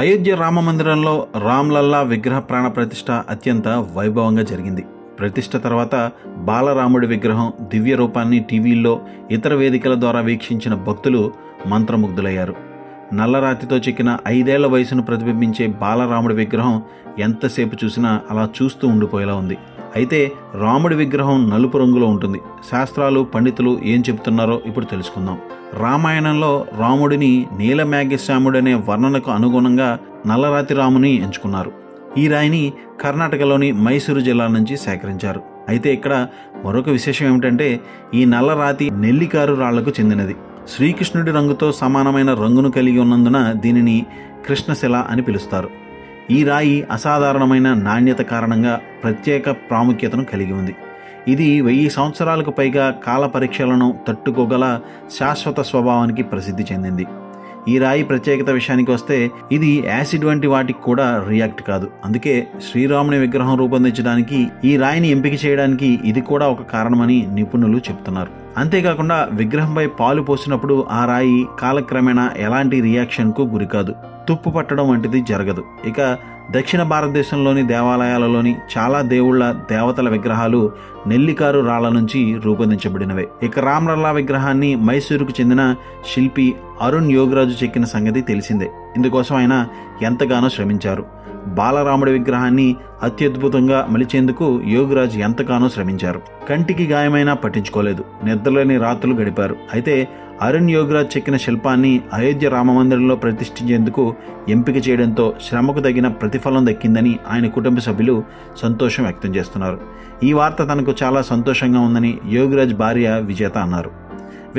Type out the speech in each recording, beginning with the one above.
అయోధ్య రామ మందిరంలో రామ్లల్లా విగ్రహ ప్రాణ ప్రతిష్ఠ అత్యంత వైభవంగా జరిగింది. ప్రతిష్ఠ తర్వాత బాలరాముడి విగ్రహం దివ్య రూపాన్ని టీవీల్లో ఇతర వేదికల ద్వారా వీక్షించిన భక్తులు మంత్రముగ్ధులయ్యారు. నల్లరాతితో చెక్కిన 5 ఏళ్ల వయసును ప్రతిబింబించే బాలరాముడి విగ్రహం ఎంతసేపు చూసినా అలా చూస్తూ ఉండిపోయేలా ఉంది. అయితే రాముడి విగ్రహం నలుపు రంగులో ఉంటుంది. శాస్త్రాలు, పండితులు ఏం చెబుతున్నారో ఇప్పుడు తెలుసుకుందాం. రామాయణంలో రాముడిని నీలమేఘశ్యాముడనే వర్ణనకు అనుగుణంగా నల్లరాతి రాముని ఎంచుకున్నారు. ఈ రాయిని కర్ణాటకలోని మైసూరు జిల్లా నుంచి సేకరించారు. అయితే ఇక్కడ మరొక విశేషం ఏమిటంటే ఈ నల్లరాతి నెల్లికారు రాళ్లకు చెందినది. శ్రీకృష్ణుడి రంగుతో సమానమైన రంగును కలిగి ఉన్నందున దీనిని కృష్ణశిల అని పిలుస్తారు. ఈ రాయి అసాధారణమైన నాణ్యత కారణంగా ప్రత్యేక ప్రాముఖ్యతను కలిగి ఉంది. ఇది 1000 సంవత్సరాలకు పైగా కాల పరీక్షలను తట్టుకోగల శాశ్వత స్వభావానికి ప్రసిద్ధి చెందింది. ఈ రాయి ప్రత్యేకత విషయానికి వస్తే ఇది యాసిడ్ వంటి వాటికి కూడా రియాక్ట్ కాదు. అందుకే శ్రీరాముని విగ్రహం రూపొందించడానికి ఈ రాయిని ఎంపిక చేయడానికి ఇది కూడా ఒక కారణమని నిపుణులు చెబుతున్నారు. అంతేకాకుండా విగ్రహంపై పాలు పోసినప్పుడు ఆ రాయి కాలక్రమేణా ఎలాంటి రియాక్షన్కు గురికాదు, తుప్పు పట్టడం వంటిది జరగదు. ఇక దక్షిణ భారతదేశంలోని దేవాలయాలలోని చాలా దేవుళ్ల దేవతల విగ్రహాలు నెల్లికారు రాళ్ల నుంచి రూపొందించబడినవే. ఇక రామ్లల్లా విగ్రహాన్ని మైసూరుకు చెందిన శిల్పి అరుణ్ యోగరాజు చెక్కిన సంగతి తెలిసిందే. ఇందుకోసం ఆయన ఎంతగానో శ్రమించారు. బాలరాముడి విగ్రహాన్ని అత్యద్భుతంగా మలిచేందుకు యోగరాజు ఎంతగానో శ్రమించారు. కంటికి గాయమైనా పట్టించుకోలేదు. నిద్రలేని రాత్రులు గడిపారు. అయితే అరుణ్ యోగరాజ్ చెక్కిన శిల్పాన్ని అయోధ్య రామమందిరంలో ప్రతిష్ఠించేందుకు ఎంపిక చేయడంతో శ్రమకు తగిన ప్రతిఫలం దక్కిందని ఆయన కుటుంబ సభ్యులు సంతోషం వ్యక్తం చేస్తున్నారు. ఈ వార్త తనకు చాలా సంతోషంగా ఉందని యోగరాజ్ భార్య విజేత అన్నారు.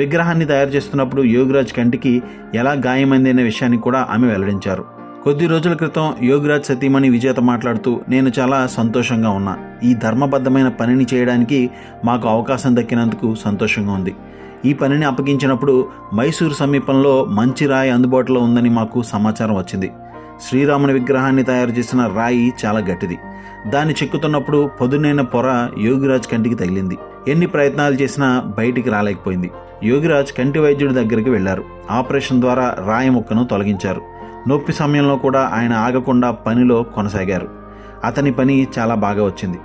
విగ్రహాన్ని తయారు చేస్తున్నప్పుడు యోగరాజ్ కంటికి ఎలా గాయమైంది అనే విషయాన్ని కూడా ఆమె వెల్లడించారు. కొద్ది రోజుల క్రితం యోగరాజ్ సతీమణి విజేత మాట్లాడుతూ, నేను చాలా సంతోషంగా ఉన్నా. ఈ ధర్మబద్ధమైన పనిని చేయడానికి మాకు అవకాశం దక్కినందుకు సంతోషంగా ఉంది. ఈ పనిని అప్పగించినప్పుడు మైసూరు సమీపంలో మంచి రాయి అందుబాటులో ఉందని మాకు సమాచారం వచ్చింది. శ్రీరాముని విగ్రహాన్ని తయారు చేసిన రాయి చాలా గట్టిది. దాన్ని చెక్కుతున్నప్పుడు పదునైన పొర యోగిరాజ్ కంటికి తగిలింది. ఎన్ని ప్రయత్నాలు చేసినా బయటికి రాలేకపోయింది. యోగిరాజ్ కంటి వైద్యుడి దగ్గరికి వెళ్లారు. ఆపరేషన్ ద్వారా రాయి ముక్కను తొలగించారు. నొప్పి సమయంలో కూడా ఆయన ఆగకుండా పనిలో కొనసాగారు. అతని పని చాలా బాగా వచ్చింది.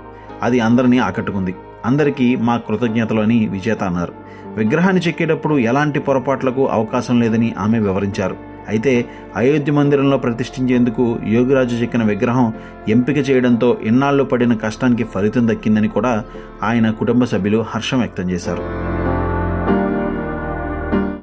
అది అందరినీ ఆకట్టుకుంది. అందరికీ మా కృతజ్ఞతలు అని విజేత అన్నారు. విగ్రహాన్ని చెక్కేటప్పుడు ఎలాంటి పొరపాట్లకు అవకాశం లేదని ఆమె వివరించారు. అయితే అయోధ్య మందిరంలో ప్రతిష్ఠించేందుకు యోగిరాజు చెక్కిన విగ్రహం ఎంపిక చేయడంతో ఇన్నాళ్లు పడిన కష్టానికి ఫలితం దక్కిందని కూడా ఆయన కుటుంబ సభ్యులు హర్షం వ్యక్తం చేశారు.